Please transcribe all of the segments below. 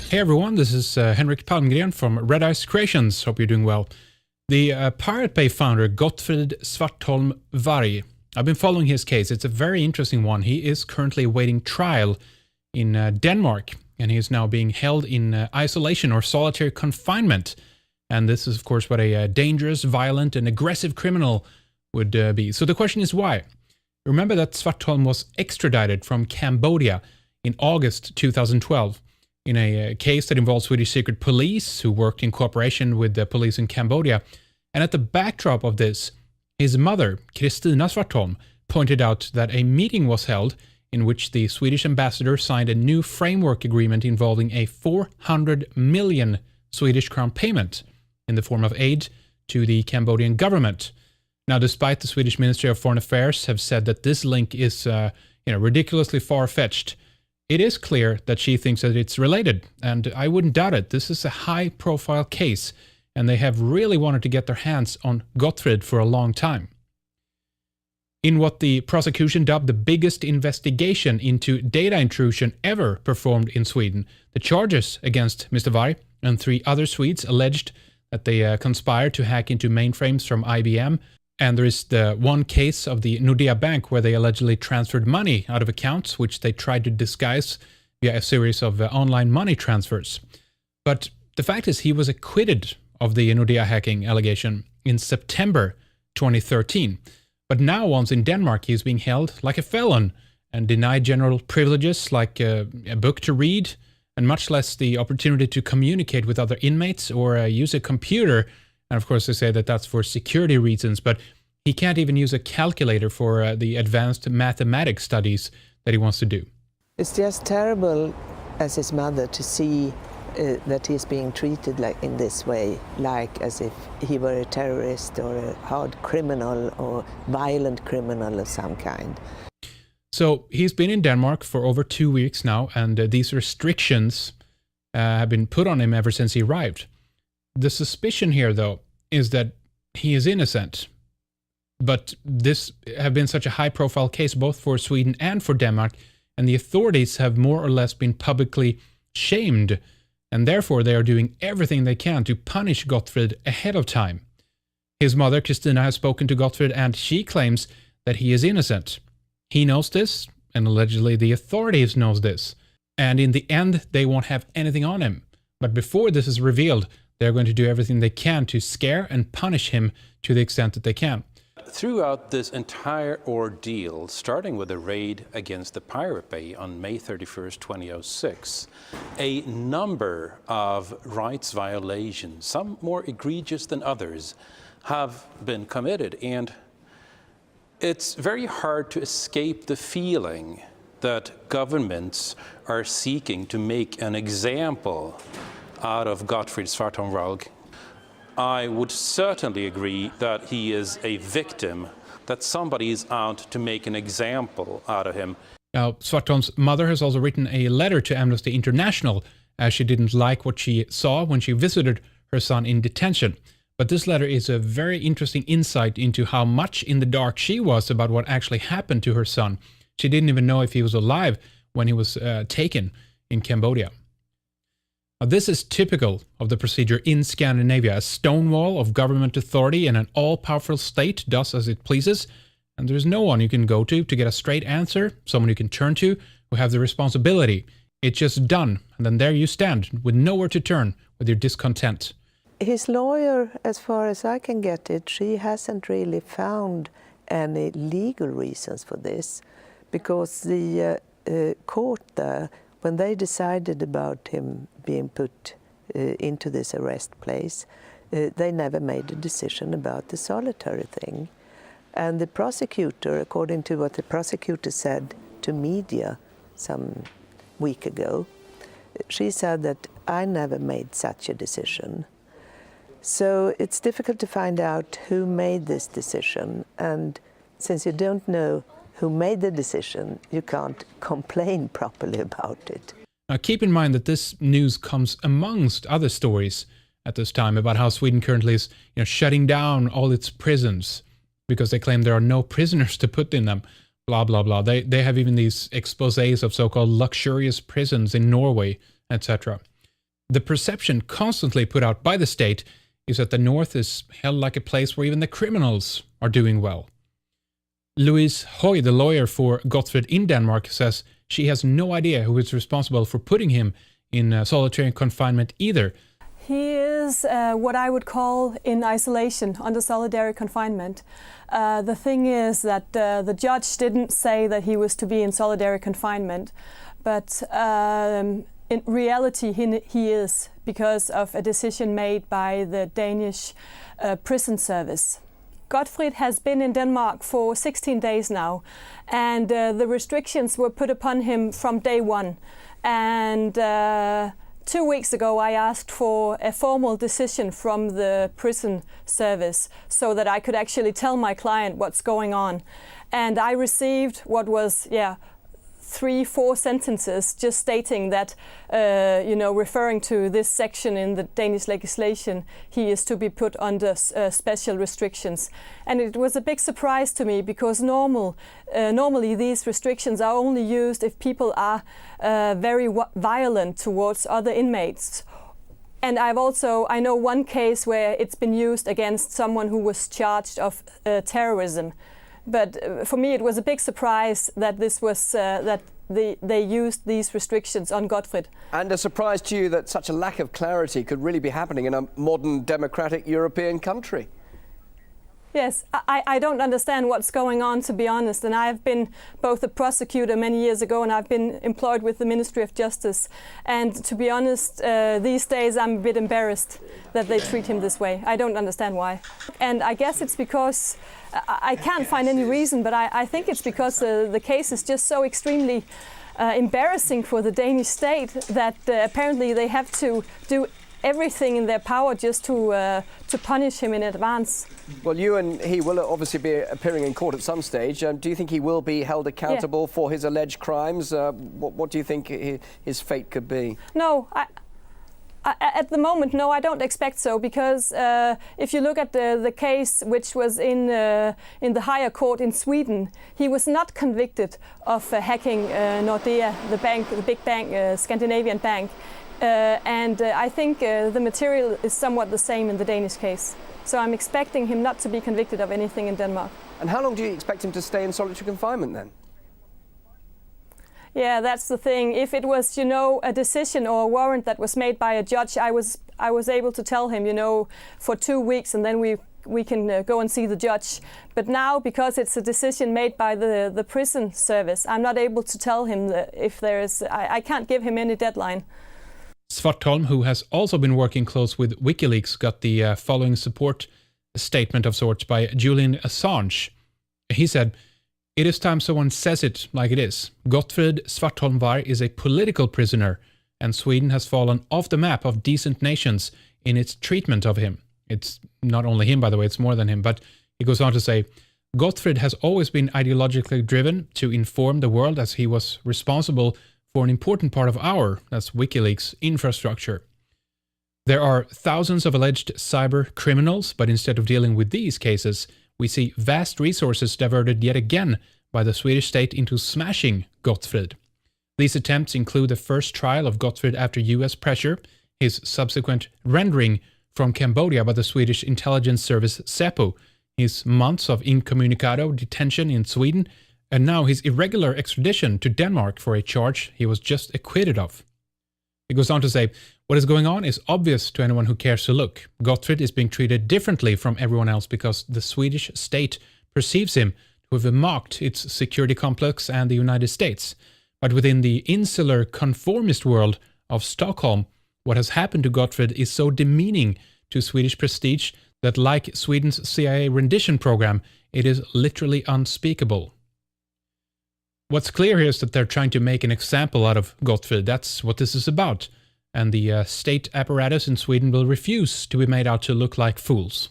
Hey everyone, this is Henrik Palmgren from Red Ice Creations. Hope you're doing well. The Pirate Bay founder Gottfrid Svartholm Warg. I've been following his case. It's a very interesting one. He is currently awaiting trial in Denmark, and he is now being held in isolation or solitary confinement. And this is, of course, what a dangerous, violent, and aggressive criminal would be. So the question is why? Remember that Svartholm was extradited from Cambodia in August 2012 in a case that involved Swedish secret police who worked in cooperation with the police in Cambodia. And at the backdrop of this, his mother, Kristina Svartholm, pointed out that a meeting was held in which the Swedish ambassador signed a new framework agreement involving a 400 million Swedish crown payment in the form of aid to the Cambodian government. Now, despite the Swedish Ministry of Foreign Affairs have said that this link is ridiculously far-fetched, it is clear that she thinks that it's related, and I wouldn't doubt it. This is a high-profile case, and they have really wanted to get their hands on Gottfrid for a long time. In what the prosecution dubbed the biggest investigation into data intrusion ever performed in Sweden, the charges against Mr. Warg and 3 other Swedes alleged that they conspired to hack into mainframes from IBM. And there is the one case of the Nordea Bank where they allegedly transferred money out of accounts, which they tried to disguise via a series of online money transfers. But the fact is he was acquitted of the Nordea hacking allegation in September 2013. But now, once in Denmark, he is being held like a felon and denied general privileges like a book to read, and much less the opportunity to communicate with other inmates or use a computer. And of course, they say that that's for security reasons, but he can't even use a calculator for the advanced mathematics studies that he wants to do. It's just terrible as his mother to see that he's being treated like in this way, like as if he were a terrorist or a hard criminal or violent criminal of some kind. So he's been in Denmark for over 2 weeks now, and these restrictions have been put on him ever since he arrived. The suspicion here, though, is that he is innocent. But this have been such a high-profile case both for Sweden and for Denmark, and the authorities have more or less been publicly shamed, and therefore they are doing everything they can to punish Gottfrid ahead of time. His mother, Kristina, has spoken to Gottfrid, and she claims that he is innocent. He knows this, and allegedly the authorities knows this. And in the end, they won't have anything on him. But before this is revealed, they're going to do everything they can to scare and punish him to the extent that they can. Throughout this entire ordeal, starting with a raid against the Pirate Bay on May 31st, 2006, a number of rights violations, some more egregious than others, have been committed. And it's very hard to escape the feeling that governments are seeking to make an example out of Gottfrid Svartholm. I would certainly agree that he is a victim, that somebody is out to make an example out of him. Now, Svartholm's mother has also written a letter to Amnesty International as she didn't like what she saw when she visited her son in detention. But this letter is a very interesting insight into how much in the dark she was about what actually happened to her son. She didn't even know if he was alive when he was taken in Cambodia. Now, this is typical of the procedure in Scandinavia. A stonewall of government authority and an all-powerful state does as it pleases, and there's no one you can go to get a straight answer, someone you can turn to who have the responsibility. It's just done, and then there you stand with nowhere to turn with your discontent. His lawyer, as far as I can get it, she hasn't really found any legal reasons for this, because the court there, when they decided about him being put into this arrest place, they never made a decision about the solitary thing. And the prosecutor, according to what the prosecutor said to media some week ago, she said that I never made such a decision. So it's difficult to find out who made this decision, and since you don't know who made the decision, you can't complain properly about it. Now keep in mind that this news comes amongst other stories at this time about how Sweden currently is shutting down all its prisons because they claim there are no prisoners to put in them, blah, blah, blah. They have even these exposés of so-called luxurious prisons in Norway, etc. The perception constantly put out by the state is that the North is held like a place where even the criminals are doing well. Louise Høj, the lawyer for Gottfrid in Denmark, says she has no idea who is responsible for putting him in solitary confinement either. He is what I would call in isolation, under solitary confinement. The thing is that the judge didn't say that he was to be in solitary confinement, but in reality he is, because of a decision made by the Danish prison service. Gottfrid has been in Denmark for 16 days now, and the restrictions were put upon him from day one. And 2 weeks ago I asked for a formal decision from the prison service so that I could actually tell my client what's going on. And I received what was, 3-4 sentences just stating that, referring to this section in the Danish legislation, he is to be put under special restrictions. And it was a big surprise to me, because normally these restrictions are only used if people are very violent towards other inmates. And I know one case where it's been used against someone who was charged of terrorism. But for me, it was a big surprise that this was that they used these restrictions on Gottfrid. And a surprise to you that such a lack of clarity could really be happening in a modern democratic European country. Yes, I don't understand what's going on, to be honest. And I've been both a prosecutor many years ago, and I've been employed with the Ministry of Justice. And to be honest, these days I'm a bit embarrassed that they treat him this way. I don't understand why. And I guess it's because I can't find any reason, but I think it's because the case is just so extremely embarrassing for the Danish state that apparently they have to do everything in their power just to punish him in advance. Well, you and he will obviously be appearing in court at some stage. Do you think he will be held accountable for his alleged crimes? What do you think his fate could be? No, at the moment, no, I don't expect so, because if you look at the case which was in the higher court in Sweden, he was not convicted of hacking Nordea, the big bank, Scandinavian bank. And I think the material is somewhat the same in the Danish case. So I'm expecting him not to be convicted of anything in Denmark. And how long do you expect him to stay in solitary confinement then? Yeah, that's the thing. If it was, a decision or a warrant that was made by a judge, I was able to tell him, for 2 weeks, and then we can go and see the judge. But now, because it's a decision made by the prison service, I'm not able to tell him that if there is. I can't give him any deadline. Svartholm, who has also been working close with WikiLeaks, got the following support statement of sorts by Julian Assange. He said, "It is time someone says it like it is. Gottfrid Svartholm is a political prisoner, and Sweden has fallen off the map of decent nations in its treatment of him." It's not only him, by the way, it's more than him, but he goes on to say, "Gottfrid has always been ideologically driven to inform the world, as he was responsible for an important part of that's WikiLeaks, infrastructure. There are thousands of alleged cyber criminals, but instead of dealing with these cases, we see vast resources diverted yet again by the Swedish state into smashing Gottfrid. These attempts include the first trial of Gottfrid after US pressure, his subsequent rendering from Cambodia by the Swedish intelligence service SÄPO, his months of incommunicado detention in Sweden, and now his irregular extradition to Denmark for a charge he was just acquitted of." He goes on to say, "What is going on is obvious to anyone who cares to look. Gottfrid is being treated differently from everyone else because the Swedish state perceives him to have mocked its security complex and the United States. But within the insular conformist world of Stockholm, what has happened to Gottfrid is so demeaning to Swedish prestige that, like Sweden's CIA rendition program, it is literally unspeakable." What's clear here is that they're trying to make an example out of Gottfrid. That's what this is about. And the state apparatus in Sweden will refuse to be made out to look like fools.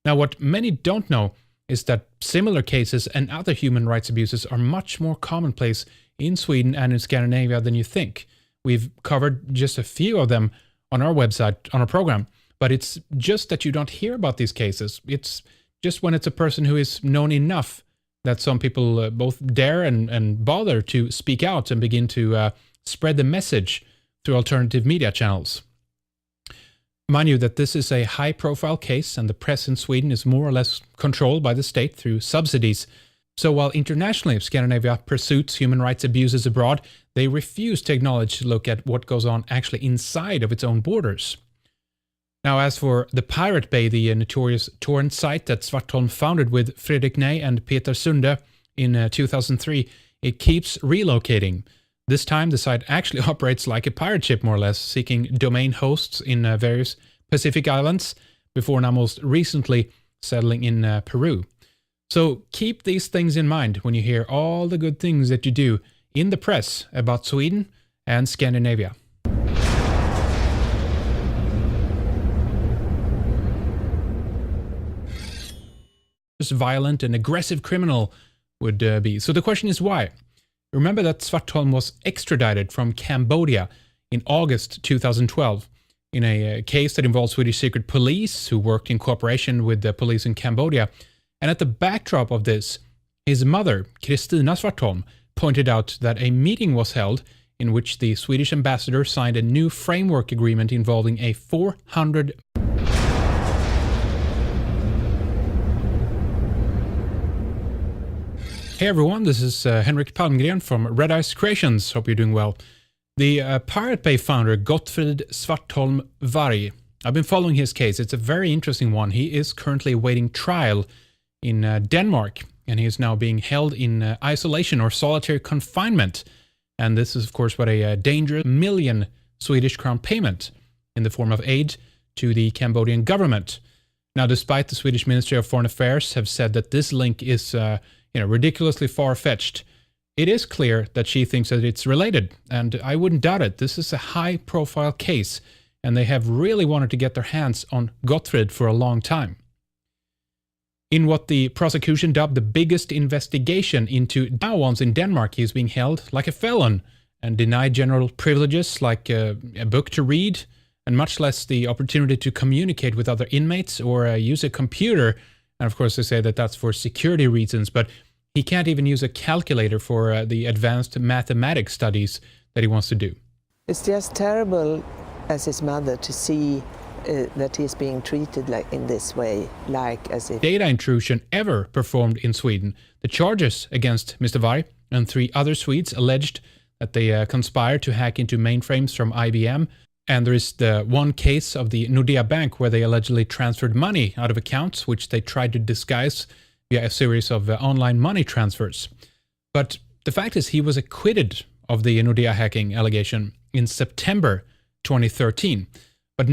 Now, what many don't know is that similar cases and other human rights abuses are much more commonplace in Sweden and in Scandinavia than you think. We've covered just a few of them on our website, on our program, but it's just that you don't hear about these cases. It's just when it's a person who is known enough that some people both dare and bother to speak out and begin to spread the message through alternative media channels. Mind you that this is a high-profile case and the press in Sweden is more or less controlled by the state through subsidies. So while internationally Scandinavia pursues human rights abuses abroad, they refuse to acknowledge to look at what goes on actually inside of its own borders. Now, as for the Pirate Bay, the notorious torrent site that Svartholm founded with Fredrik Ney and Peter Sunde in 2003, it keeps relocating. This time, the site actually operates like a pirate ship, more or less, seeking domain hosts in various Pacific islands, before now most recently settling in Peru. So keep these things in mind when you hear all the good things that you do in the press about Sweden and Scandinavia. Violent and aggressive criminal would be. So the question is why? Remember that Svartholm was extradited from Cambodia in August 2012 in a case that involved Swedish secret police who worked in cooperation with the police in Cambodia. And at the backdrop of this, his mother, Kristina Svartholm, pointed out that a meeting was held in which the Swedish ambassador signed a new framework agreement involving a 400 Hey everyone, this is Henrik Palmgren from Red Ice Creations. Hope you're doing well. The Pirate Bay founder Gottfrid Svartholm Varg. I've been following his case. It's a very interesting one. He is currently awaiting trial in Denmark, and he is now being held in isolation or solitary confinement. And this is, of course, what a dangerous million Swedish crown payment in the form of aid to the Cambodian government. Now, despite the Swedish Ministry of Foreign Affairs have said that this link is ridiculously far-fetched, it is clear that she thinks that it's related, and I wouldn't doubt it. This is a high-profile case, and they have really wanted to get their hands on Gottfrid for a long time. In what the prosecution dubbed the biggest investigation into Dawons in Denmark, he is being held like a felon and denied general privileges like a book to read, and much less the opportunity to communicate with other inmates or use a computer. And of course, they say that that's for security reasons, but he can't even use a calculator for the advanced mathematics studies that he wants to do. It's just terrible as his mother to see that he's being treated like in this way, like as if data intrusion ever performed in Sweden. The charges against Mr. Varg and 3 other Swedes alleged that they conspired to hack into mainframes from IBM. And there is the one case of the Nordea Bank where they allegedly transferred money out of accounts, which they tried to disguise via a series of online money transfers. But the fact is he was acquitted of the Nordea hacking allegation in September 2013. But now